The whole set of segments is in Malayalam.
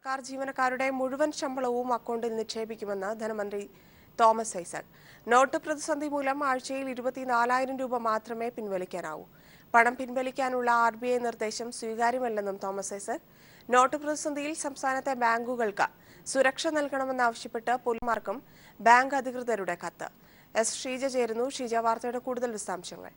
സർക്കാർ ജീവനക്കാരുടെ മുഴുവൻ ശമ്പളവും അക്കൗണ്ടിൽ നിക്ഷേപിക്കുമെന്ന് ധനമന്ത്രി തോമസ് ഐസക്. നോട്ട് പ്രതിസന്ധി മൂലം ആഴ്ചയിൽ 24,000 രൂപ മാത്രമേ പിൻവലിക്കാനാവൂ. പണം പിൻവലിക്കാനുള്ള RBI നിർദ്ദേശം സ്വീകാര്യമല്ലെന്നും തോമസ് ഐസക്. നോട്ട് പ്രതിസന്ധിയിൽ സംസ്ഥാനത്തെ ബാങ്കുകൾക്ക് സുരക്ഷ നൽകണമെന്നാവശ്യപ്പെട്ട് പോലീസുമാർക്കും ബാങ്ക് അധികൃതരുടെ കത്ത്. ഷീജ ചേരുന്നു. ഷീജ, വാർത്തയുടെ കൂടുതൽ വിശദാംശങ്ങൾ.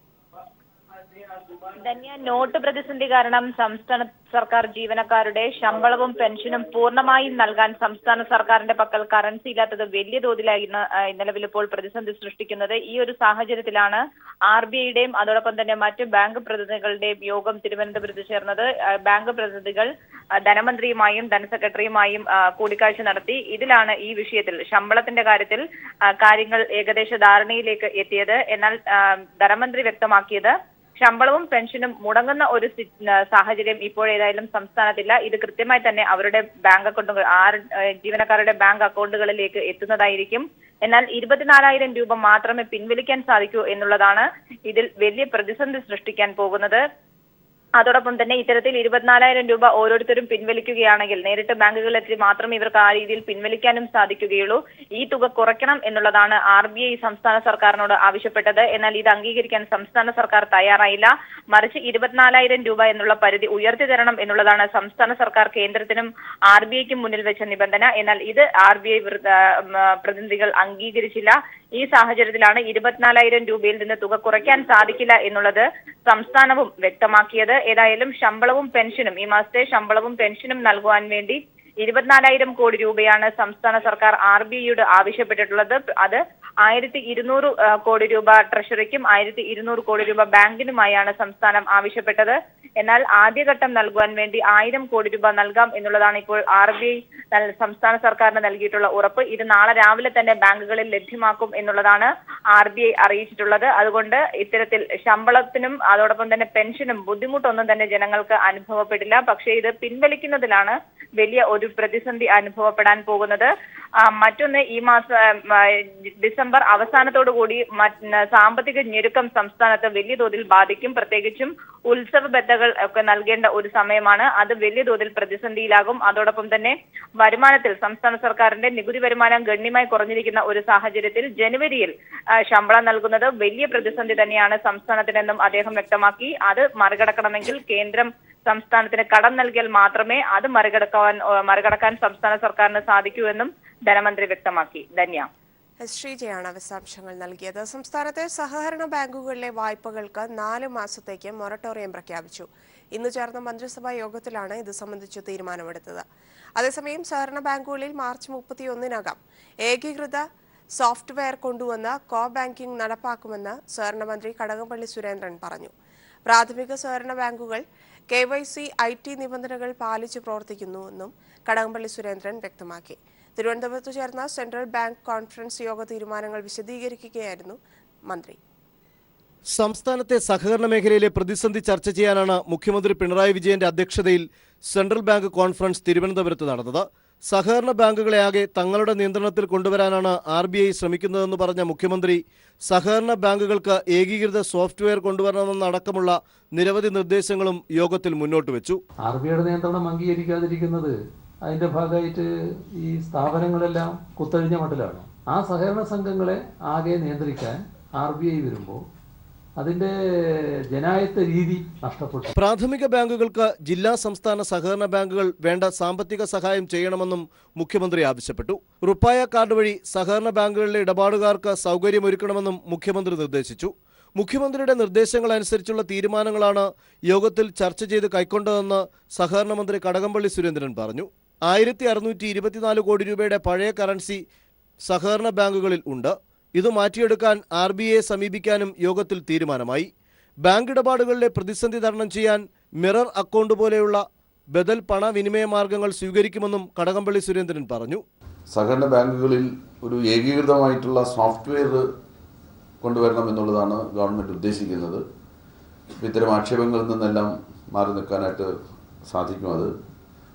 ധന്യ, നോട്ട് പ്രതിസന്ധി കാരണം സംസ്ഥാന സർക്കാർ ജീവനക്കാരുടെ ശമ്പളവും പെൻഷനും പൂർണ്ണമായും നൽകാൻ സംസ്ഥാന സർക്കാരിന്റെ പക്കൽ കറൻസി ഇല്ലാത്തത് വലിയ തോതിലായിരുന്നു നിലവിൽ ഇപ്പോൾ പ്രതിസന്ധി സൃഷ്ടിക്കുന്നത്. ഈ ഒരു സാഹചര്യത്തിലാണ് RBIയുടെയും അതോടൊപ്പം തന്നെ മറ്റ് ബാങ്ക് പ്രതിനിധികളുടെയും യോഗം തിരുവനന്തപുരത്ത് ചേർന്നത്. ബാങ്ക് പ്രതിനിധികൾ ധനമന്ത്രിയുമായും ധനസെക്രട്ടറിയുമായും കൂടിക്കാഴ്ച നടത്തി. ഇതിലാണ് ഈ വിഷയത്തിൽ ശമ്പളത്തിന്റെ കാര്യത്തിൽ കാര്യങ്ങൾ ഏകദേശ ധാരണയിലേക്ക് എത്തിയത്. എന്നാൽ ധനമന്ത്രി വ്യക്തമാക്കിയത് ശമ്പളവും പെൻഷനും മുടങ്ങുന്ന ഒരു സാഹചര്യം ഇപ്പോഴേതായാലും സംസ്ഥാനത്തില്ല. ഇത് കൃത്യമായി തന്നെ അവരുടെ ബാങ്ക് അക്കൗണ്ടുകൾ ജീവനക്കാരുടെ ബാങ്ക് അക്കൗണ്ടുകളിലേക്ക് എത്തുന്നതായിരിക്കും. എന്നാൽ 24,000 രൂപ മാത്രമേ പിൻവലിക്കാൻ സാധിക്കൂ എന്നുള്ളതാണ് ഇതിൽ വലിയ പ്രതിസന്ധി സൃഷ്ടിക്കാൻ പോകുന്നത്. അതോടൊപ്പം തന്നെ ഇത്തരത്തിൽ 24,000 രൂപ ഓരോരുത്തരും പിൻവലിക്കുകയാണെങ്കിൽ നേരിട്ട് ബാങ്കുകളിലെത്തി മാത്രമേ ഇവർക്ക് ആ രീതിയിൽ പിൻവലിക്കാനും സാധിക്കുകയുള്ളൂ. ഈ തുക കുറയ്ക്കണം എന്നുള്ളതാണ് RBI സംസ്ഥാന സർക്കാരിനോട് ആവശ്യപ്പെട്ടത്. എന്നാൽ ഇത് അംഗീകരിക്കാൻ സംസ്ഥാന സർക്കാർ തയ്യാറായില്ല. മറിച്ച് 24,000 രൂപ എന്നുള്ള പരിധി ഉയർത്തി തരണം എന്നുള്ളതാണ് സംസ്ഥാന സർക്കാർ കേന്ദ്രത്തിനും RBIക്കും മുന്നിൽ വെച്ച നിബന്ധന. എന്നാൽ ഇത് RBI പ്രതിനിധികൾ അംഗീകരിച്ചില്ല. ഈ സാഹചര്യത്തിലാണ് 24,000 രൂപയിൽ നിന്ന് തുക കുറയ്ക്കാൻ സാധിക്കില്ല എന്നുള്ളത് സംസ്ഥാനവും വ്യക്തമാക്കിയത്. ഏതായാലും ശമ്പളവും പെൻഷനും ഈ മാസത്തെ ശമ്പളവും പെൻഷനും നൽകുവാൻ വേണ്ടി 24,000 കോടി രൂപയാണ് സംസ്ഥാന സർക്കാർ RBIയോട് ആവശ്യപ്പെട്ടിട്ടുള്ളത്. അത് 1,200 കോടി രൂപ ട്രഷറിക്കും 1,200 കോടി രൂപ ബാങ്കിനുമായാണ് സംസ്ഥാനം ആവശ്യപ്പെട്ടത്. എന്നാൽ ആദ്യഘട്ടം നൽകുവാൻ വേണ്ടി 1,000 കോടി രൂപ നൽകാം എന്നുള്ളതാണ് ഇപ്പോൾ RBI സംസ്ഥാന സർക്കാരിന് നൽകിയിട്ടുള്ള ഉറപ്പ്. ഇത് നാളെ രാവിലെ തന്നെ ബാങ്കുകളിൽ ലഭ്യമാക്കും എന്നുള്ളതാണ് RBI അറിയിച്ചിട്ടുള്ളത്. അതുകൊണ്ട് ഇത്തരത്തിൽ ശമ്പളത്തിനും അതോടൊപ്പം തന്നെ പെൻഷനും ബുദ്ധിമുട്ടൊന്നും തന്നെ ജനങ്ങൾക്ക് അനുഭവപ്പെടില്ല. പക്ഷേ ഇത് പിൻവലിക്കുന്നതിലാണ് വലിയ ഒരു പ്രതിസന്ധി അനുഭവപ്പെടാൻ പോകുന്നത്. മറ്റൊന്ന്, ഈ മാസം ഡിസംബർ അവസാനത്തോടു കൂടി സാമ്പത്തിക ഞെരുക്കം സംസ്ഥാനത്ത് വലിയ തോതിൽ ബാധിക്കും. പ്രത്യേകിച്ചും ഉത്സവ ബത്തകൾ ഒക്കെ നൽകേണ്ട ഒരു സമയമാണ്. അത് വലിയ തോതിൽ പ്രതിസന്ധിയിലാകും. അതോടൊപ്പം തന്നെ വരുമാനത്തിൽ സംസ്ഥാന സർക്കാരിന്റെ നികുതി വരുമാനം ഗണ്യമായി കുറഞ്ഞിരിക്കുന്ന ഒരു സാഹചര്യത്തിൽ ജനുവരിയിൽ ശമ്പളം നൽകുന്നത് വലിയ പ്രതിസന്ധി തന്നെയാണ് സംസ്ഥാനത്തിനെന്നും അദ്ദേഹം വ്യക്തമാക്കി. അത് മറികടക്കണമെങ്കിൽ കേന്ദ്രം സംസ്ഥാനത്തിന് കടം നൽകിയാൽ മാത്രമേ അത് മറികടക്കാൻ സംസ്ഥാന സർക്കാരിന് സാധിക്കൂ എന്നും ധനമന്ത്രി വ്യക്തമാക്കി. ധന്യ. ശ്രീജയാണ് വിശദാംശങ്ങൾ നൽകിയത്. സംസ്ഥാനത്തെ സഹകരണ ബാങ്കുകളിലെ വായ്പകൾക്ക് 4 മാസത്തേക്ക് മൊറട്ടോറിയം പ്രഖ്യാപിച്ചു. ഇന്ന് ചേർന്ന മന്ത്രിസഭാ യോഗത്തിലാണ് ഇത് സംബന്ധിച്ച് തീരുമാനമെടുത്തത്. അതേസമയം സഹകരണ ബാങ്കുകളിൽ മാർച്ച് 31-നകം ഏകീകൃത സോഫ്റ്റ്വെയർ കൊണ്ടുവന്ന് കോ ബാങ്കിംഗ് നടപ്പാക്കുമെന്ന് സഹകരണ മന്ത്രി കടകംപള്ളി സുരേന്ദ്രൻ പറഞ്ഞു. പ്രാഥമിക സഹകരണ ബാങ്കുകൾ KYC IT നിബന്ധനകൾ പാലിച്ച് പ്രവർത്തിക്കുന്നുവെന്നും കടകംപള്ളി സുരേന്ദ്രൻ വ്യക്തമാക്കി. തിരുവനന്തപുരത്ത് ചേർന്ന സെൻട്രൽ ബാങ്ക് കോൺഫറൻസ് യോഗ തീരുമാനങ്ങൾ വിശദീകരിക്കുകയായിരുന്നു മന്ത്രി. സംസ്ഥാനത്തെ സഹകരണ മേഖലയിലെ പ്രതിസന്ധി ചർച്ച ചെയ്യാനാണ് മുഖ്യമന്ത്രി പിണറായി വിജയന്റെ അധ്യക്ഷതയിൽ സെൻട്രൽ ബാങ്ക് കോൺഫറൻസ് തിരുവനന്തപുരത്ത് നടന്നത്. സഹകരണ ബാങ്കുകളെ ആകെ തങ്ങളുടെ നിയന്ത്രണത്തിൽ കൊണ്ടുവരാനാണ് RBI ശ്രമിക്കുന്നതെന്ന് പറഞ്ഞ മുഖ്യമന്ത്രി സഹകരണ ബാങ്കുകൾക്ക് ഏകീകൃത സോഫ്റ്റ്വെയർ കൊണ്ടുവരണമെന്നടക്കമുള്ള നിരവധി നിർദ്ദേശങ്ങളും യോഗത്തിൽ മുന്നോട്ട് വെച്ചു. RBIയുടെ നിയന്ത്രണം അംഗീകരിക്കാതിരിക്കുന്നത് അതിൻ്റെ ഭാഗമായിട്ട് ഈ സ്ഥാപനങ്ങളെല്ലാം കുത്തഴിഞ്ഞ മട്ടിലാണ്. ആ സഹകരണ സംഘങ്ങളെ ആകെ നിയന്ത്രിക്കാൻ RBI വരുമ്പോൾ അതിൻ്റെ ജനായത്ത രീതി നഷ്ടപ്പെട്ടു. പ്രാഥമിക ബാങ്കുകൾക്ക് ജില്ലാ സംസ്ഥാന സഹകരണ ബാങ്കുകൾ വേണ്ട സാമ്പത്തിക സഹായം ചെയ്യണമെന്നും മുഖ്യമന്ത്രി ആവശ്യപ്പെട്ടു. റുപ്പായ കാർഡ് വഴി സഹകരണ ബാങ്കുകളിലെ ഇടപാടുകാർക്ക് സൗകര്യമൊരുക്കണമെന്നും മുഖ്യമന്ത്രി നിർദ്ദേശിച്ചു. മുഖ്യമന്ത്രിയുടെ നിർദ്ദേശങ്ങൾ അനുസരിച്ചുള്ള തീരുമാനങ്ങളാണ് യോഗത്തിൽ ചർച്ച ചെയ്ത് കൈക്കൊണ്ടതെന്ന് സഹകരണ മന്ത്രി കടകംപള്ളി സുരേന്ദ്രൻ പറഞ്ഞു. 1,624 കോടി രൂപയുടെ പഴയ കറൻസി സഹകരണ ബാങ്കുകളിൽ ഉണ്ട്. ഇത് മാറ്റിയെടുക്കാൻ RBIയെ സമീപിക്കാനും യോഗത്തിൽ തീരുമാനമായി. ബാങ്ക് ഇടപാടുകളിലെ പ്രതിസന്ധി തരണം ചെയ്യാൻ മിറർ അക്കൗണ്ട് പോലെയുള്ള ബദൽ പണവിനിമയ മാർഗങ്ങൾ സ്വീകരിക്കുമെന്നും കടകംപള്ളി സുരേന്ദ്രൻ പറഞ്ഞു. സഹകരണ ബാങ്കുകളിൽ ഒരു ഏകീകൃതമായിട്ടുള്ള സോഫ്റ്റ്വെയർ കൊണ്ടുവരണം എന്നുള്ളതാണ് ഗവൺമെൻറ് ഉദ്ദേശിക്കുന്നത്. ഇത്തരം ആക്ഷേപങ്ങളിൽ നിന്നെല്ലാം മാറി നിൽക്കാനായിട്ട് സാധിക്കും.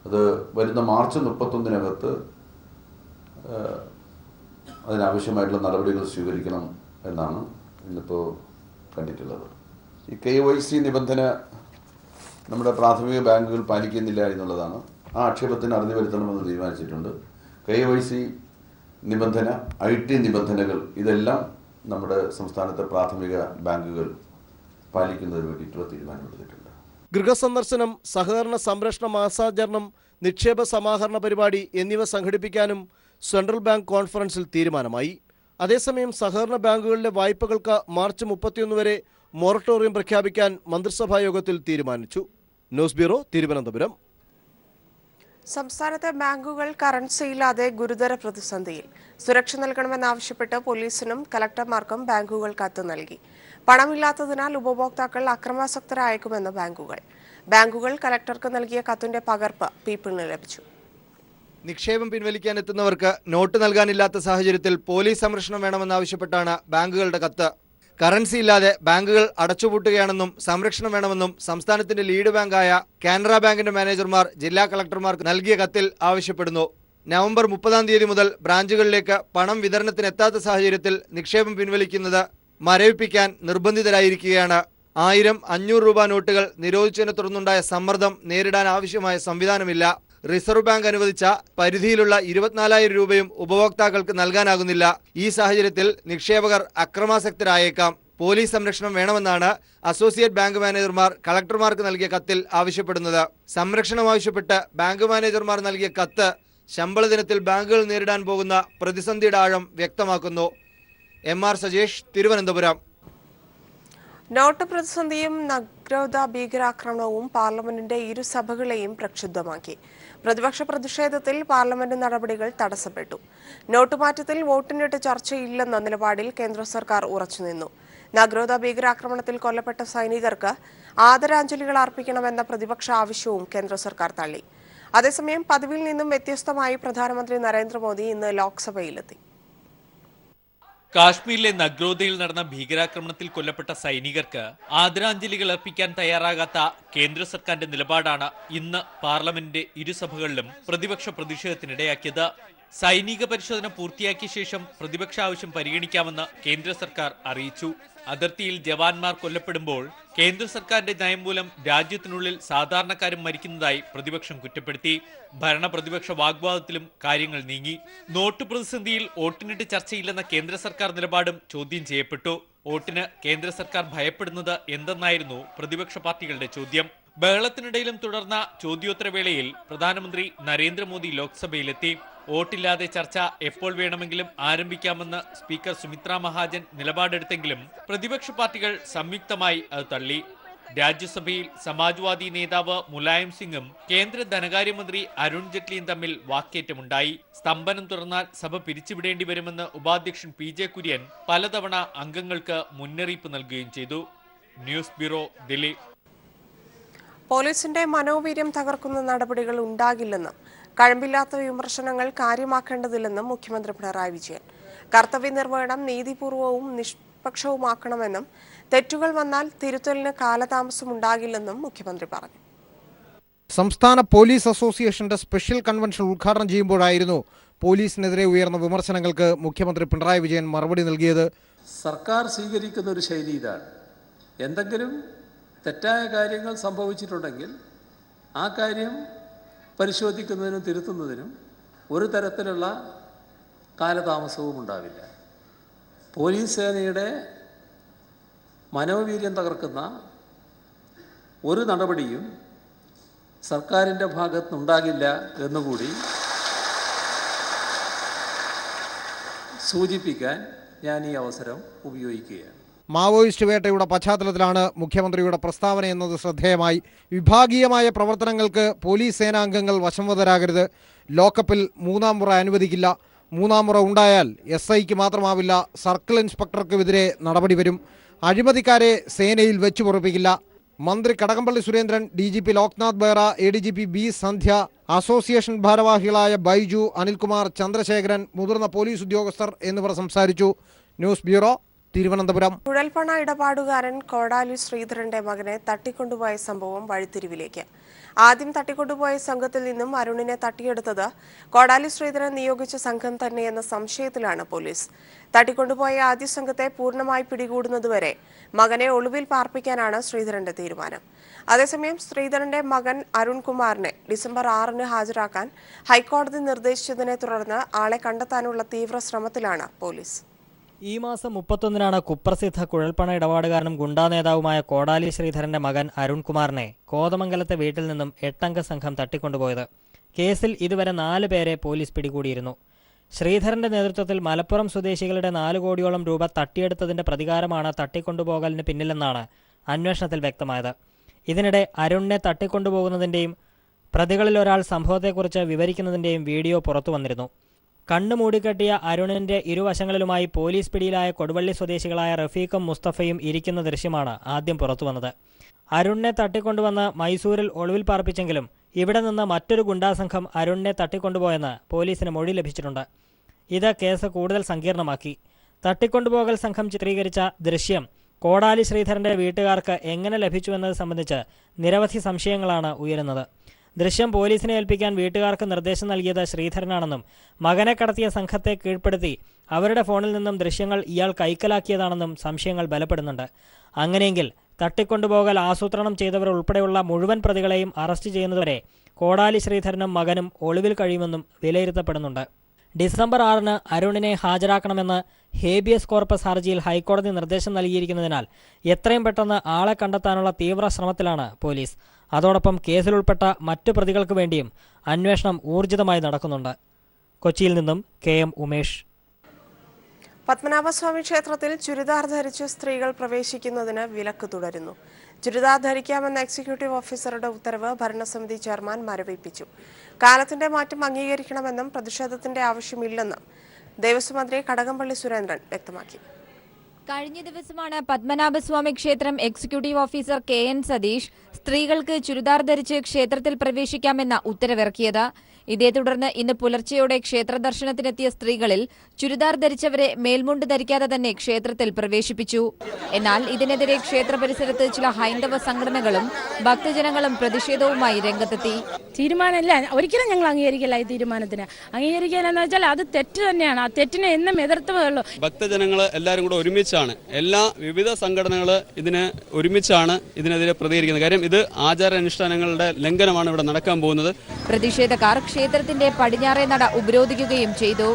അത് വരുന്ന മാർച്ച് 31-നകത്ത് അതിനാവശ്യമായിട്ടുള്ള നടപടികൾ സ്വീകരിക്കണം എന്നാണ് ഇന്നിപ്പോൾ കണ്ടിട്ടുള്ളത്. ഈ KYC നിബന്ധന നമ്മുടെ പ്രാഥമിക ബാങ്കുകൾ പാലിക്കുന്നില്ല എന്നുള്ളതാണ് ആ ആക്ഷേപത്തിന് അറുതി വരുത്തണമെന്ന് തീരുമാനിച്ചിട്ടുണ്ട്. KYC നിബന്ധന, IT നിബന്ധനകൾ ഇതെല്ലാം നമ്മുടെ സംസ്ഥാനത്തെ പ്രാഥമിക ബാങ്കുകൾ പാലിക്കുന്നതിന് വേണ്ടിയിട്ടുള്ള തീരുമാനമെടുത്തിട്ടുണ്ട്. ഗൃഹസന്ദർശനം, സഹകരണ സംരക്ഷണ മാസാചരണം, നിക്ഷേപ സമാഹരണ പരിപാടി എന്നിവ സംഘടിപ്പിക്കാനും സെൻട്രൽ ബാങ്ക് കോൺഫറൻസിൽ തീരുമാനമായി. അതേസമയം സഹകരണ ബാങ്കുകളിലെ വായ്പകൾക്ക് മാർച്ച് 31 വരെ മൊറട്ടോറിയം പ്രഖ്യാപിക്കാൻ മന്ത്രിസഭാ യോഗത്തിൽ തീരുമാനിച്ചു. News bureau, Thiruvananthapuram. സംസ്ഥാനത്തെ ബാങ്കുകൾ കറൻസിയില്ലാതെ ഗുരുതര പ്രതിസന്ധിയിൽ. സുരക്ഷ നൽകണമെന്നാവശ്യപ്പെട്ട് പോലീസിനും കലക്ടർമാർക്കും ബാങ്കുകൾ കത്ത് നൽകി. പണമില്ലാത്തതിനാൽ ഉപഭോക്താക്കൾ അക്രമാസക്തരായേക്കുമെന്ന് ബാങ്കുകൾ കലക്ടർക്ക് നൽകിയ കത്തിന്റെ പകർപ്പ് പീപ്പിളിന് ലഭിച്ചു. നിക്ഷേപം പിൻവലിക്കാൻ എത്തുന്നവർക്ക് നോട്ട് നൽകാനില്ലാത്ത സാഹചര്യത്തിൽ പോലീസ് സംരക്ഷണം വേണമെന്നാവശ്യപ്പെട്ടാണ് ബാങ്കുകളുടെ കത്ത്. കറൻസി ഇല്ലാതെ ബാങ്കുകൾ അടച്ചുപൂട്ടുകയാണെന്നും സംരക്ഷണം വേണമെന്നും സംസ്ഥാനത്തിന്റെ ലീഡ് ബാങ്കായ കാനറ ബാങ്കിന്റെ മാനേജർമാർ ജില്ലാ കളക്ടർമാർക്ക് നൽകിയ കത്തിൽ ആവശ്യപ്പെടുന്നു. നവംബർ 30 മുതൽ ബ്രാഞ്ചുകളിലേക്ക് പണം വിതരണത്തിനെത്താത്ത സാഹചര്യത്തിൽ നിക്ഷേപം പിൻവലിക്കുന്നത് മരവിപ്പിക്കാൻ നിർബന്ധിതരായിരിക്കുകയാണ്. 1000, 500 രൂപ നോട്ടുകൾ നിരോധിച്ചതിനെ തുടർന്നുണ്ടായ സമ്മർദ്ദം നേരിടാൻ ആവശ്യമായ സംവിധാനമില്ല. റിസർവ് ബാങ്ക് അനുവദിച്ച പരിധിയിലുള്ള 24,000 രൂപയും ഉപഭോക്താക്കൾക്ക് നൽകാനാകുന്നില്ല. ഈ സാഹചര്യത്തിൽ നിക്ഷേപകർ അക്രമാസക്തരായേക്കാം. പോലീസ് സംരക്ഷണം വേണമെന്നാണ് അസോസിയേറ്റ് ബാങ്ക് മാനേജർമാർ കളക്ടർമാർക്ക് നൽകിയ കത്തിൽ ആവശ്യപ്പെടുന്നത്. സംരക്ഷണം ആവശ്യപ്പെട്ട് ബാങ്ക് മാനേജർമാർ നൽകിയ കത്ത് ശമ്പള ദിനത്തിൽ ബാങ്കുകൾ നേരിടാൻ പോകുന്ന പ്രതിസന്ധിയുടെ ആഴം വ്യക്തമാക്കുന്നു. MR സജേഷ്, തിരുവനന്തപുരം. നോട്ട് പ്രതിസന്ധിയും നഗ്രോദ ഭീകരാക്രമണവും പാർലമെന്റിന്റെ ഇരുസഭകളെയും പ്രക്ഷുബ്ധമാക്കി. പ്രതിപക്ഷ പ്രതിഷേധത്തിൽ പാർലമെന്റ് നടപടികൾ തടസ്സപ്പെട്ടു. നോട്ടുമാറ്റത്തിൽ വോട്ടിനിട്ട് ചർച്ചയില്ലെന്ന നിലപാടിൽ കേന്ദ്ര സർക്കാർ ഉറച്ചുനിന്നു. നഗ്രോദ ഭീകരാക്രമണത്തിൽ കൊല്ലപ്പെട്ട സൈനികർക്ക് ആദരാഞ്ജലികൾ അർപ്പിക്കണമെന്ന പ്രതിപക്ഷ ആവശ്യവും കേന്ദ്ര സർക്കാർ തള്ളി. അതേസമയം പതിവിൽ നിന്നും വ്യത്യസ്തമായി പ്രധാനമന്ത്രി നരേന്ദ്രമോദി ഇന്ന് ലോക്സഭയിലെത്തി. കാശ്മീരിലെ നഗ്രോദയിൽ നടന്ന ഭീകരാക്രമണത്തിൽ കൊല്ലപ്പെട്ട സൈനികർക്ക് ആദരാഞ്ജലികൾ അർപ്പിക്കാൻ തയ്യാറാകാത്ത കേന്ദ്ര സർക്കാരിന്റെ നിലപാടാണ് ഇന്ന് പാർലമെന്റിന്റെ ഇരുസഭകളിലും പ്രതിപക്ഷ പ്രതിഷേധത്തിനിടയാക്കിയത്. സൈനിക പരിശോധന പൂർത്തിയാക്കിയ ശേഷം പ്രതിപക്ഷ ആവശ്യം പരിഗണിക്കാമെന്ന് കേന്ദ്ര സർക്കാർ അറിയിച്ചു. അതിർത്തിയിൽ ജവാന്മാർ കൊല്ലപ്പെടുമ്പോൾ കേന്ദ്ര സർക്കാരിന്റെ നയം മൂലം രാജ്യത്തിനുള്ളിൽ സാധാരണക്കാരും മരിക്കുന്നതായി പ്രതിപക്ഷം കുറ്റപ്പെടുത്തി. ഭരണ പ്രതിപക്ഷ വാഗ്വാദത്തിലും കാര്യങ്ങൾ നീങ്ങി. നോട്ട് പ്രതിസന്ധിയിൽ വോട്ടിനിട്ട് ചർച്ചയില്ലെന്ന കേന്ദ്ര സർക്കാർ നിലപാടും ചോദ്യം ചെയ്യപ്പെട്ടു. വോട്ടിന് കേന്ദ്ര സർക്കാർ ഭയപ്പെടുന്നത് എന്തെന്നായിരുന്നു പ്രതിപക്ഷ പാർട്ടികളുടെ ചോദ്യം. ബഹളത്തിനിടയിലും തുടർന്ന ചോദ്യോത്തരവേളയിൽ പ്രധാനമന്ത്രി നരേന്ദ്രമോദി ലോക്സഭയിലെത്തി. വോട്ടില്ലാതെ ചർച്ച എപ്പോൾ വേണമെങ്കിലും ആരംഭിക്കാമെന്ന് സ്പീക്കർ സുമിത്ര മഹാജൻ നിലപാടെടുത്തെങ്കിലും പ്രതിപക്ഷ പാർട്ടികൾ സംയുക്തമായി അത് തള്ളി. രാജ്യസഭയിൽ സമാജ്വാദി നേതാവ് മുലായം സിംഗും കേന്ദ്ര ധനകാര്യമന്ത്രി അരുൺ ജെയ്റ്റ്ലിയും തമ്മിൽ വാക്കേറ്റമുണ്ടായി. സ്തംഭനം തുടർന്നാൽ സഭ പിരിച്ചുവിടേണ്ടി വരുമെന്ന് ഉപാധ്യക്ഷൻ PJ കുര്യൻ പലതവണ അംഗങ്ങൾക്ക് മുന്നറിയിപ്പ് നൽകുകയും ചെയ്തു. News bureau, Delhi. പോലീസിന്റെ മനോവീര്യം തകർക്കുന്ന നടപടികൾ ഉണ്ടാകില്ലെന്നും കഴമ്പില്ലാത്ത വിമർശനങ്ങൾ കാര്യമാക്കേണ്ടതില്ലെന്നും മുഖ്യമന്ത്രി പിണറായി വിജയൻ. കർത്തവ്യ നിർവഹണം നീതിപൂർവവും നിഷ്പക്ഷവുമാക്കണമെന്നും തെറ്റുകൾ വന്നാൽ തിരുത്തലിന് കാലതാമസം ഉണ്ടാകില്ലെന്നും മുഖ്യമന്ത്രി പറഞ്ഞു. സംസ്ഥാന പോലീസ് അസോസിയേഷന്റെ സ്പെഷ്യൽ കൺവെൻഷൻ ഉദ്ഘാടനം ചെയ്യുമ്പോഴായിരുന്നു പോലീസിനെതിരെ ഉയർന്ന വിമർശനങ്ങൾക്ക് മുഖ്യമന്ത്രി പിണറായി വിജയൻ മറുപടി നൽകിയത്. സർക്കാർ സ്വീകരിക്കുന്ന ഒരു ശൈലി ഇതാണ്. എന്തെങ്കിലും തെറ്റായ കാര്യങ്ങൾ സംഭവിച്ചിട്ടുണ്ടെങ്കിൽ ആ കാര്യം പരിശോധിക്കുന്നതിനും തിരുത്തുന്നതിനും ഒരു തരത്തിലുള്ള കാലതാമസവും ഉണ്ടാവില്ല. പോലീസ് സേനയുടെ മനോവീര്യം തകർക്കുന്ന ഒരു നടപടിയും സർക്കാരിൻ്റെ ഭാഗത്തുനിന്നുണ്ടാകില്ല എന്നുകൂടി സൂചിപ്പിക്കാൻ ഞാൻ ഈ അവസരം ഉപയോഗിക്കുകയാണ്. മാവോയിസ്റ്റ് വേട്ടയുടെ പശ്ചാത്തലത്തിലാണ് മുഖ്യമന്ത്രിയുടെ പ്രസ്താവന എന്നത് ശ്രദ്ധേയമായി. വിഭാഗീയമായ പ്രവർത്തനങ്ങൾക്ക് പോലീസ് സേനാംഗങ്ങൾ വശംവദരാകരുത്. ലോക്കപ്പിൽ 3ാം മുറ അനുവദിക്കില്ല. 3ാം മുറ ഉണ്ടായാൽ SIക്ക് മാത്രമാവില്ല, സർക്കിൾ ഇൻസ്പെക്ടർക്കുമെതിരെ നടപടി വരും. അഴിമതിക്കാരെ സേനയിൽ വെച്ചു പൊറുപ്പിക്കില്ല. മന്ത്രി Kadakampally Surendran, DGP Loknath Behra, ADGP B Sandhya, association ഭാരവാഹികളായ ബൈജു, അനിൽകുമാർ, ചന്ദ്രശേഖരൻ, മുതിർന്ന പോലീസ് ഉദ്യോഗസ്ഥർ എന്നിവർ സംസാരിച്ചു. News bureau, Thiruvananthapuram. കുഴൽപ്പണ ഇടപാടുകാരൻ കോടാലി ശ്രീധരന്റെ മകനെ തട്ടിക്കൊണ്ടുപോയ സംഭവം വഴിത്തിരിവിലേക്ക്. ആദ്യം തട്ടിക്കൊണ്ടുപോയ സംഘത്തിൽ നിന്നും അരുണിനെ തട്ടിയെടുത്തത് കോടാലി ശ്രീധരൻ നിയോഗിച്ച സംഘം തന്നെയെന്ന സംശയത്തിലാണ് പോലീസ്. തട്ടിക്കൊണ്ടുപോയ ആദ്യ സംഘത്തെ പൂർണ്ണമായി പിടികൂടുന്നതുവരെ മകനെ ഒളിവിൽ പാർപ്പിക്കാനാണ് ശ്രീധരന്റെ തീരുമാനം. അതേസമയം ശ്രീധരന്റെ മകൻ അരുൺകുമാറിനെ ഡിസംബർ 6-ന് ഹാജരാക്കാൻ ഹൈക്കോടതി നിർദ്ദേശിച്ചതിനെ തുടർന്ന് ആളെ കണ്ടെത്താനുള്ള തീവ്ര ശ്രമത്തിലാണ് പോലീസ്. ഈ മാസം 31-നാണ് കുപ്രസിദ്ധ കുഴൽപ്പണ ഇടപാടുകാരനും ഗുണ്ടാ നേതാവുമായ കോടാലി ശ്രീധരന്റെ മകൻ അരുൺകുമാറിനെ കോതമംഗലത്തെ വീട്ടിൽ നിന്നും 8-അംഗ സംഘം തട്ടിക്കൊണ്ടുപോയത്. കേസിൽ ഇതുവരെ 4 പേരെ പോലീസ് പിടികൂടിയിരുന്നു. ശ്രീധരന്റെ നേതൃത്വത്തിൽ മലപ്പുറം സ്വദേശികളുടെ 4 കോടിയോളം രൂപ തട്ടിയെടുത്തതിന്റെ പ്രതികാരമാണ് തട്ടിക്കൊണ്ടുപോകലിന് പിന്നിലെന്നാണ് അന്വേഷണത്തിൽ വ്യക്തമായത്. ഇതിനിടെ അരുണിനെ തട്ടിക്കൊണ്ടുപോകുന്നതിന്റെയും പ്രതികളിൽ ഒരാൾ സംഭവത്തെക്കുറിച്ച് വിവരിക്കുന്നതിന്റെയും വീഡിയോ പുറത്തു വന്നിരുന്നു. കണ്ണു മൂടിക്കെട്ടിയ അരുണിന്റെ ഇരുവശങ്ങളിലുമായി പോലീസ് പിടിയിലായ കൊടുവള്ളി സ്വദേശികളായ റഫീഖും മുസ്തഫയും ഇരിക്കുന്ന ദൃശ്യമാണ് ആദ്യം പുറത്തുവന്നത്. അരുണിനെ തട്ടിക്കൊണ്ടുവന്ന് മൈസൂരിൽ ഒളിവിൽ പാർപ്പിച്ചെങ്കിലും ഇവിടെ നിന്ന് മറ്റൊരു ഗുണ്ടാസംഘം അരുണിനെ തട്ടിക്കൊണ്ടുപോയെന്ന് പോലീസിന് മൊഴി ലഭിച്ചിട്ടുണ്ട്. ഇത് കേസ് കൂടുതൽ സങ്കീർണമാക്കി. തട്ടിക്കൊണ്ടുപോകൽ സംഘം ചിത്രീകരിച്ച ദൃശ്യം കോടാലി ശ്രീധരന്റെ വീട്ടുകാർക്ക് എങ്ങനെ ലഭിച്ചുവെന്നത് സംബന്ധിച്ച് നിരവധി സംശയങ്ങളാണ് ഉയരുന്നത്. ദൃശ്യം പോലീസിനെ ഏൽപ്പിക്കാൻ വീട്ടുകാർക്ക് നിർദ്ദേശം നൽകിയത് ശ്രീധരനാണെന്നും മകനെ കടത്തിയ സംഘത്തെ കീഴ്പ്പെടുത്തി അവരുടെ ഫോണിൽ നിന്നും ദൃശ്യങ്ങൾ ഇയാൾ കൈക്കലാക്കിയതാണെന്നും സംശയങ്ങൾ ബലപ്പെടുന്നുണ്ട്. അങ്ങനെയെങ്കിൽ തട്ടിക്കൊണ്ടുപോകൽ ആസൂത്രണം ചെയ്തവർ ഉൾപ്പെടെയുള്ള മുഴുവൻ പ്രതികളെയും അറസ്റ്റ് ചെയ്യുന്നതുവരെ കോടാലി ശ്രീധരനും മകനും ഒളിവിൽ കഴിയുമെന്നും വിലയിരുത്തപ്പെടുന്നുണ്ട്. ഡിസംബർ 6-ന് അരുണിനെ ഹാജരാക്കണമെന്ന് ഹേബിയസ് കോർപ്പസ് ഹർജിയിൽ ഹൈക്കോടതി നിർദ്ദേശം നൽകിയിരിക്കുന്നതിനാൽ എത്രയും പെട്ടെന്ന് ആളെ കണ്ടെത്താനുള്ള തീവ്ര ശ്രമത്തിലാണ് പോലീസ്. അതോടൊപ്പം കേസിലുൾപ്പെട്ട മറ്റു പ്രതികൾക്ക് വേണ്ടിയും അന്വേഷണം ഊർജിതമായി നടക്കുന്നുണ്ട്. കൊച്ചിയിൽ നിന്നും KM ഉമേഷ്. പത്മനാഭസ്വാമി ക്ഷേത്രത്തിൽ ചുരിദാർ ധരിച്ച് സ്ത്രീകൾ പ്രവേശിക്കുന്നതിന് വിലക്ക് തുടരുന്നു. ചുരിദാർ ധരിക്കാമെന്ന എക്സിക്യൂട്ടീവ് ഓഫീസറുടെ ഉത്തരവ് ഭരണസമിതി ചെയർമാൻ മരവിപ്പിച്ചു. കാലത്തിന്റെ മാറ്റം അംഗീകരിക്കണമെന്നും പ്രതിഷേധത്തിന്റെ ആവശ്യമില്ലെന്നും ദേവസ്വം മന്ത്രി കടകംപള്ളി സുരേന്ദ്രൻ വ്യക്തമാക്കി. കഴിഞ്ഞ ദിവസമാണ് പത്മനാഭസ്വാമി ക്ഷേത്രം എക്സിക്യൂട്ടീവ് ഓഫീസർ KN സതീഷ് സ്ത്രീകൾക്ക് ചുരിദാർ ധരിച്ച് ക്ഷേത്രത്തിൽ പ്രവേശിക്കാമെന്ന ഉത്തരവിറക്കിയത്. ഇതേ തുടർന്ന് ഇന്ന് പുലർച്ചെയോടെ ക്ഷേത്ര ദർശനത്തിനെത്തിയ സ്ത്രീകളിൽ ചുരിദാർ ധരിച്ചവരെ മേൽമുണ്ട് ധരിക്കാതെ തന്നെ ക്ഷേത്രത്തിൽ പ്രവേശിപ്പിച്ചു. എന്നാൽ ഇതിനെതിരെ ക്ഷേത്ര പരിസരത്ത് ചില ഹൈന്ദവ സംഘടനകളും ഭക്തജനങ്ങളും പ്രതിഷേധവുമായി രംഗത്തെത്തി. തീരുമാനമില്ല, ഒരിക്കലും ഞങ്ങൾ അംഗീകരിക്കില്ല. ഈ തീരുമാനത്തിന് അംഗീകരിക്കാനെന്ന് വെച്ചാൽ അത് തെറ്റ് തന്നെയാണ്. ആ തെറ്റിനെ എന്നും എതിർത്തേ ഉള്ളൂ. ഭക്തജനങ്ങൾ എല്ലാവരും കൂടെ ഒരുമിച്ചാണ്, എല്ലാ വിവിധ സംഘടനകൾ ഒരുമിച്ചാണ് ഇതിനെതിരെ പ്രതികരിക്കുന്നത്. കാര്യം ഇത് ആചാരാനുഷ്ഠാനങ്ങളുടെ ലംഘനമാണ് ഇവിടെ നടക്കാൻ പോകുന്നത്. പ്രതിഷേധക്കാർ ക്ഷേത്രത്തിന്റെ പടിഞ്ഞാറേ നട ഉപരോധിക്കുകയും ചെയ്തു.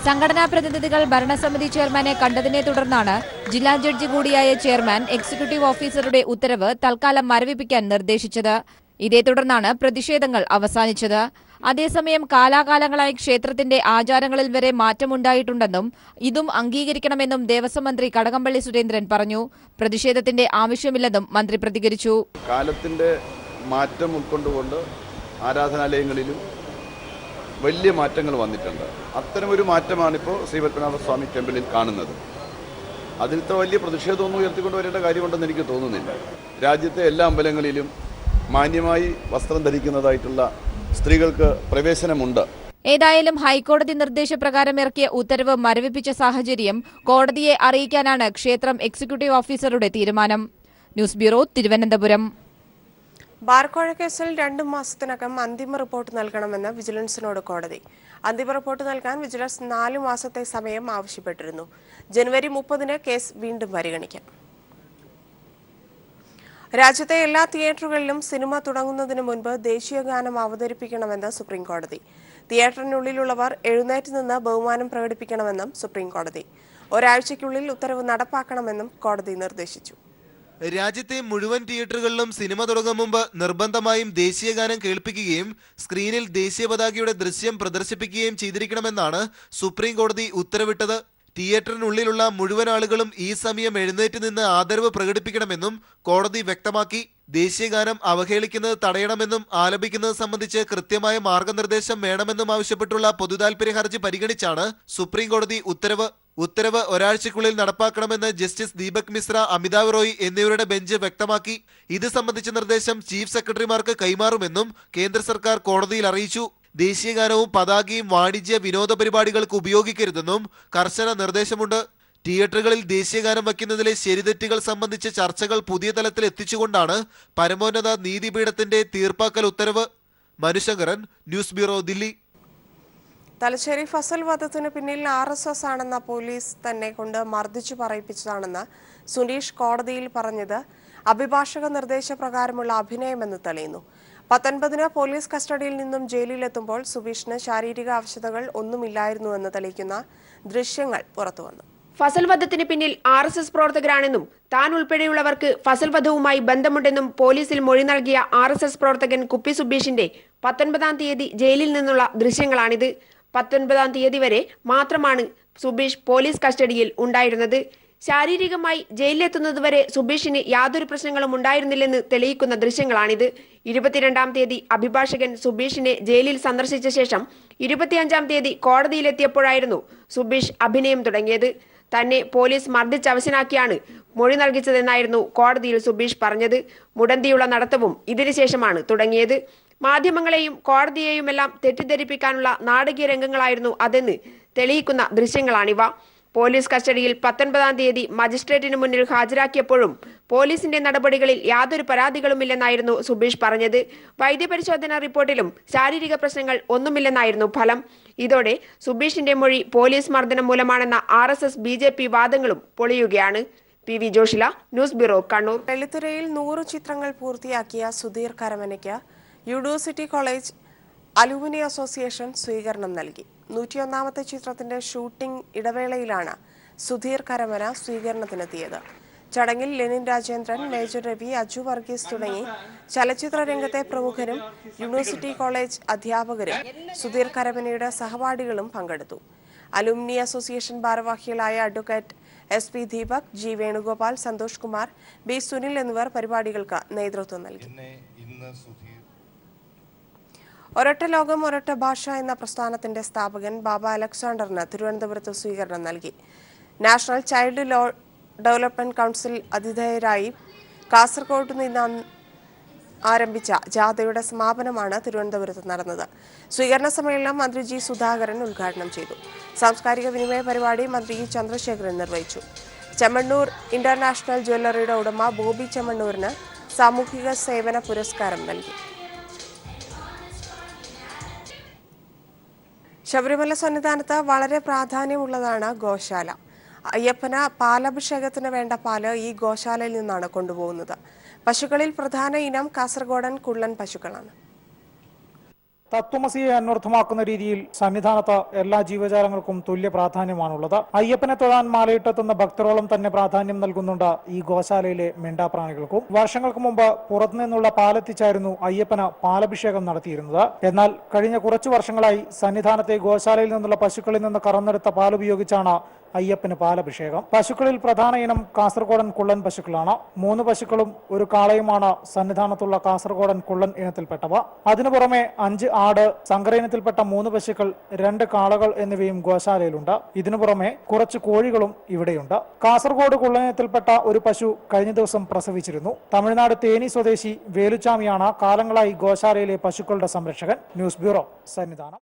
സംഘടനാ പ്രതിനിധികൾ ഭരണസമിതി ചെയർമാനെ കണ്ടതിനെ തുടർന്നാണ് ജില്ലാ ജഡ്ജി കൂടിയായ ചെയർമാൻ എക്സിക്യൂട്ടീവ് ഓഫീസറുടെ ഉത്തരവ് തൽക്കാലം മരവിപ്പിക്കാൻ നിർദ്ദേശിച്ചത്. ഇതേ തുടർന്നാണ് പ്രതിഷേധങ്ങൾ അവസാനിച്ചത്. അതേസമയം കാലാകാലങ്ങളായി ക്ഷേത്രത്തിന്റെ ആചാരങ്ങളിൽ വരെ മാറ്റമുണ്ടായിട്ടുണ്ടെന്നും ഇതും അംഗീകരിക്കണമെന്നും ദേവസ്വം മന്ത്രി കടകംപള്ളി സുരേന്ദ്രൻ പറഞ്ഞു. പ്രതിഷേധത്തിന്റെ ആവശ്യമില്ലെന്നും മന്ത്രി പ്രതികരിച്ചു. കാലത്തിന്റെ മാറ്റം ഉൾക്കൊണ്ടുകൊണ്ട് ആരാധനാലയങ്ങളിലും വലിയ മാറ്റങ്ങൾ വന്നിട്ടുണ്ട്. അത്തരമൊരു മാറ്റമാണിപ്പോൾ ശ്രീ പത്മനാഭസ്വാമി ടെമ്പിളിൽ കാണുന്നത്. അതിലത്തെ വലിയ പ്രതിഷേധമൊന്നും ഉയർത്തിക്കൊണ്ടുവരേണ്ട കാര്യമുണ്ടെന്ന് എനിക്ക് തോന്നുന്നില്ല. രാജ്യത്തെ എല്ലാ അമ്പലങ്ങളിലും മാന്യമായി വസ്ത്രം ധരിക്കുന്നതായിട്ടുള്ള സ്ത്രീകൾക്ക് പ്രവേശനമുണ്ട്. ഏതായാലും ഹൈക്കോടതി നിർദ്ദേശപ്രകാരം ഇറക്കിയ ഉത്തരവ് മരവിപ്പിച്ച സാഹചര്യം കോടതിയെ അറിയിക്കാനാണ് ക്ഷേത്രം എക്സിക്യൂട്ടീവ് ഓഫീസറുടെ തീരുമാനം. News bureau, Thiruvananthapuram. ബാർക്കോഴ കേസിൽ 2 മാസത്തിനകം അന്തിമ റിപ്പോർട്ട് നൽകണമെന്ന് വിജിലൻസിനോട് കോടതി. അന്തിമ റിപ്പോർട്ട് നൽകാൻ വിജിലൻസ് 4 മാസത്തെ സമയം ആവശ്യപ്പെട്ടിരുന്നു. ജനുവരി 30-ന് കേസ് വീണ്ടും പരിഗണിക്കാം. രാജ്യത്തെ എല്ലാ തിയേറ്ററുകളിലും സിനിമ തുടങ്ങുന്നതിന് മുൻപ് ദേശീയഗാനം അവതരിപ്പിക്കണമെന്ന് സുപ്രീംകോടതി. തിയേറ്ററിനുള്ളിലുള്ളവർ എഴുന്നേറ്റ് നിന്ന് ബഹുമാനം പ്രകടിപ്പിക്കണമെന്നും സുപ്രീംകോടതി. ഒരാഴ്ചയ്ക്കുള്ളിൽ ഉത്തരവ് നടപ്പാക്കണമെന്നും കോടതി നിർദ്ദേശിച്ചു. രാജ്യത്തെ മുഴുവൻ തിയേറ്ററുകളിലും സിനിമ തുടങ്ങും മുമ്പ് നിർബന്ധമായും ദേശീയഗാനം കേൾപ്പിക്കുകയും സ്ക്രീനിൽ ദേശീയ പതാകയുടെ ദൃശ്യം പ്രദർശിപ്പിക്കുകയും ചെയ്തിരിക്കണമെന്നാണ് സുപ്രീം കോടതി ഉത്തരവിട്ടത്. തിയേറ്ററിനുള്ളിലുള്ള മുഴുവൻ ആളുകളും ഈ സമയം എഴുന്നേറ്റ് നിന്ന് ആദരവ് പ്രകടിപ്പിക്കണമെന്നും കോടതി വ്യക്തമാക്കി. ദേശീയഗാനം അവഹേളിക്കുന്നത് തടയണമെന്നും ആലപിക്കുന്നത് സംബന്ധിച്ച് കൃത്യമായ മാർഗനിർദ്ദേശം വേണമെന്നും ആവശ്യപ്പെട്ടുള്ള പൊതുതാൽപര്യ ഹർജി പരിഗണിച്ചാണ് സുപ്രീം കോടതി ഉത്തരവ്. ഉത്തരവ് ഒരാഴ്ചയ്ക്കുള്ളിൽ നടപ്പാക്കണമെന്ന് ജസ്റ്റിസ് ദീപക് മിശ്ര, അമിതാവ് റോയ് എന്നിവരുടെ ബെഞ്ച് വ്യക്തമാക്കി. ഇത് സംബന്ധിച്ച നിർദ്ദേശം ചീഫ് സെക്രട്ടറിമാർക്ക് കൈമാറുമെന്നും കേന്ദ്ര സർക്കാർ കോടതിയിൽ അറിയിച്ചു. ദേശീയഗാനവും പതാകയും വാണിജ്യ വിനോദ പരിപാടികൾക്ക് ഉപയോഗിക്കരുതെന്നും കർശന നിർദ്ദേശമുണ്ട്. തിയേറ്ററുകളിൽ ദേശീയഗാനം വയ്ക്കുന്നതിലെ ശരിതെറ്റുകൾ സംബന്ധിച്ച ചർച്ചകൾ പുതിയ തലത്തിൽ എത്തിച്ചുകൊണ്ടാണ് പരമോന്നത നീതിപീഠത്തിന്റെ തീർപ്പാക്കൽ ഉത്തരവ്. മനുശങ്കരൻ, ന്യൂസ് ബ്യൂറോ, ദില്ലി. തലശ്ശേരി ഫസൽ വധത്തിന് പിന്നിൽ RSS ആണെന്ന പോലീസ് തന്നെ കൊണ്ട് മർദ്ദിച്ചു പറയിപ്പിച്ചതാണെന്ന് സുനീഷ് കോടതിയിൽ പറഞ്ഞത് അഭിഭാഷക നിർദ്ദേശപ്രകാരമുള്ള അഭിനയമെന്ന് തെളിയുന്നു. 19-ന് പോലീസ് കസ്റ്റഡിയിൽ നിന്നും ജയിലിലെത്തുമ്പോൾ സുബീഷിന് ശാരീരിക ആവശ്യതകൾ ഒന്നുമില്ലായിരുന്നുവെന്ന് തെളിയിക്കുന്ന ദൃശ്യങ്ങൾ പുറത്തുവന്നു. ഫസൽ വധത്തിന് പിന്നിൽ RSS പ്രവർത്തകരാണെന്നും താൻ ഉൾപ്പെടെയുള്ളവർക്ക് ഫസൽ വധവുമായി ബന്ധമുണ്ടെന്നും പോലീസിൽ മൊഴി നൽകിയ RSS പ്രവർത്തകൻ കുപ്പി സുബീഷിന്റെ 19-ാം തീയതി ജയിലിൽ നിന്നുള്ള ദൃശ്യങ്ങളാണിത്. 19-ാം തീയതി വരെ മാത്രമാണ് സുബീഷ് പോലീസ് കസ്റ്റഡിയിൽ ഉണ്ടായിരുന്നത്. ശാരീരികമായി ജയിലിലെത്തുന്നതുവരെ സുബീഷിന് യാതൊരു പ്രശ്നങ്ങളും ഉണ്ടായിരുന്നില്ലെന്ന് തെളിയിക്കുന്ന ദൃശ്യങ്ങളാണിത്. 22-ാം തീയതി അഭിഭാഷകൻ സുബീഷിനെ ജയിലിൽ സന്ദർശിച്ച ശേഷം 25-ാം തീയതി കോടതിയിലെത്തിയപ്പോഴായിരുന്നു സുബീഷ് അഭിനയം തുടങ്ങിയത്. തന്നെ പോലീസ് മർദ്ദിച്ചവശനാക്കിയാണ് മൊഴി നൽകിച്ചതെന്നായിരുന്നു കോടതിയിൽ സുബീഷ് പറഞ്ഞത്. മുടന്തിയുള്ള നടത്തവും ഇതിനുശേഷമാണ് തുടങ്ങിയത്. മാധ്യമങ്ങളെയും കോടതിയെയുമെല്ലാം തെറ്റിദ്ധരിപ്പിക്കാനുള്ള നാടകീയ രംഗങ്ങളായിരുന്നു അതെന്ന് തെളിയിക്കുന്ന ദൃശ്യങ്ങളാണിവ. പോലീസ് കസ്റ്റഡിയിൽ 19-ാം തീയതി മജിസ്ട്രേറ്റിന് മുന്നിൽ ഹാജരാക്കിയപ്പോഴും പോലീസിന്റെ നടപടികളിൽ യാതൊരു പരാതികളുമില്ലെന്നായിരുന്നു സുബീഷ് പറഞ്ഞത്. വൈദ്യപരിശോധനാ റിപ്പോർട്ടിലും ശാരീരിക പ്രശ്നങ്ങൾ ഒന്നുമില്ലെന്നായിരുന്നു ഫലം. ഇതോടെ സുബീഷിന്റെ മൊഴി പോലീസ് മർദ്ദനം മൂലമാണെന്ന RSS BJP വാദങ്ങളും പൊളിയുകയാണ്. PV Joshila, news bureau, Kannur. വെള്ളിത്തിരയിൽ 100 ചിത്രങ്ങൾ പൂർത്തിയാക്കിയ സുധീർ കരമനയ്ക്ക് യൂണിവേഴ്സിറ്റി കോളേജ് അലൂമിനി അസോസിയേഷൻ സ്വീകരണം നൽകി. 101ാമത്തെ ചിത്രത്തിന്റെ ഷൂട്ടിംഗ് ഇടവേളയിലാണ് സുധീർ കരമന സ്വീകരണത്തിനെത്തിയത്. ചടങ്ങിൽ ലെനിൻ രാജേന്ദ്രൻ, മേജർ രവി, അജു വർഗീസ് തുടങ്ങി ചലച്ചിത്ര രംഗത്തെ പ്രമുഖരും യൂണിവേഴ്സിറ്റി കോളേജ് അധ്യാപകരും സുധീർ കരമനയുടെ സഹപാഠികളും പങ്കെടുത്തു. അലൂമിനി അസോസിയേഷൻ ഭാരവാഹികളായ advocate SP Deepak, G Venugopal, Santhosh Kumar, B Sunil എന്നിവർ പരിപാടികൾക്ക് നേതൃത്വം നൽകി. ഒരൊറ്റ ലോകം ഒരൊറ്റ ഭാഷ എന്ന പ്രസ്ഥാനത്തിന്റെ സ്ഥാപകൻ ബാബ അലക്സാണ്ടറിന് തിരുവനന്തപുരത്ത് സ്വീകരണം നൽകി. National child law development council ആതിഥേയരായി കാസർഗോഡ് നിന്ന് ആരംഭിച്ച ജാഥയുടെ സമാപനമാണ് തിരുവനന്തപുരത്ത് നടന്നത്. സ്വീകരണ സമ്മേളനം മന്ത്രി G സുധാകരൻ ഉദ്ഘാടനം ചെയ്തു. സാംസ്കാരിക വിനിമയ പരിപാടി മന്ത്രി E ചന്ദ്രശേഖരൻ നിർവഹിച്ചു. ചെമ്മണ്ണൂർ ഇന്റർനാഷണൽ ജ്വല്ലറിയുടെ ഉടമ ബോബി ചെമ്മണ്ണൂരിന് സാമൂഹിക സേവന പുരസ്കാരം നൽകി. ശബരിമല സന്നിധാനത്ത് വളരെ പ്രാധാന്യമുള്ളതാണ് ഗോശാല. അയ്യപ്പന് പാലഭിഷേകത്തിന് വേണ്ട പാല് ഈ ഗോശാലയിൽ നിന്നാണ് കൊണ്ടുപോകുന്നത്. പശുക്കളിൽ പ്രധാന ഇനം കാസർഗോഡൻ കുള്ളൻ പശുക്കളാണ്. തത്വമസിയെ അന്വർത്ഥമാക്കുന്ന രീതിയിൽ സന്നിധാനത്ത് എല്ലാ ജീവജാലങ്ങൾക്കും തുല്യ പ്രാധാന്യമാണുള്ളത്. അയ്യപ്പനെ തൊഴാൻ മാലയിട്ടെത്തുന്ന ഭക്തരോളം തന്നെ പ്രാധാന്യം നൽകുന്നുണ്ട് ഈ ഗോശാലയിലെ മിണ്ടാപ്രാണികൾക്കും. വർഷങ്ങൾക്ക് മുമ്പ് പുറത്തുനിന്നുള്ള പാലെത്തിച്ചായിരുന്നു അയ്യപ്പന് പാലഭിഷേകം നടത്തിയിരുന്നത്. എന്നാൽ കഴിഞ്ഞ കുറച്ചു വർഷങ്ങളായി സന്നിധാനത്തെ ഗോശാലയിൽ നിന്നുള്ള പശുക്കളിൽ നിന്ന് കറന്നെടുത്ത പാലുപയോഗിച്ചാണ് അയ്യപ്പന് പാലഭിഷേകം. പശുക്കളിൽ പ്രധാന ഇനം കാസർഗോഡൻ കുള്ളൻ പശുക്കളാണ്. 3 പശുക്കളും ഒരു കാളയുമാണ് സന്നിധാനത്തുള്ള കാസർഗോഡൻ കുള്ളൻ ഇനത്തിൽപ്പെട്ടവ. അതിനു പുറമെ 5 ആട്, സങ്കര ഇനത്തിൽപ്പെട്ട 3 പശുക്കൾ, 2 കാളകൾ എന്നിവയും ഗോശാലയിലുണ്ട്. ഇതിനു പുറമെ കുറച്ച് കോഴികളും ഇവിടെയുണ്ട്. കാസർഗോഡ് കുള്ളനിനത്തിൽപ്പെട്ട ഒരു പശു കഴിഞ്ഞ ദിവസം പ്രസവിച്ചിരുന്നു. തമിഴ്നാട് തേനി സ്വദേശി വേലുച്ചാമിയാണ് കാലങ്ങളായി ഗോശാലയിലെ പശുക്കളുടെ സംരക്ഷകൻ. News bureau, Sannidhanam.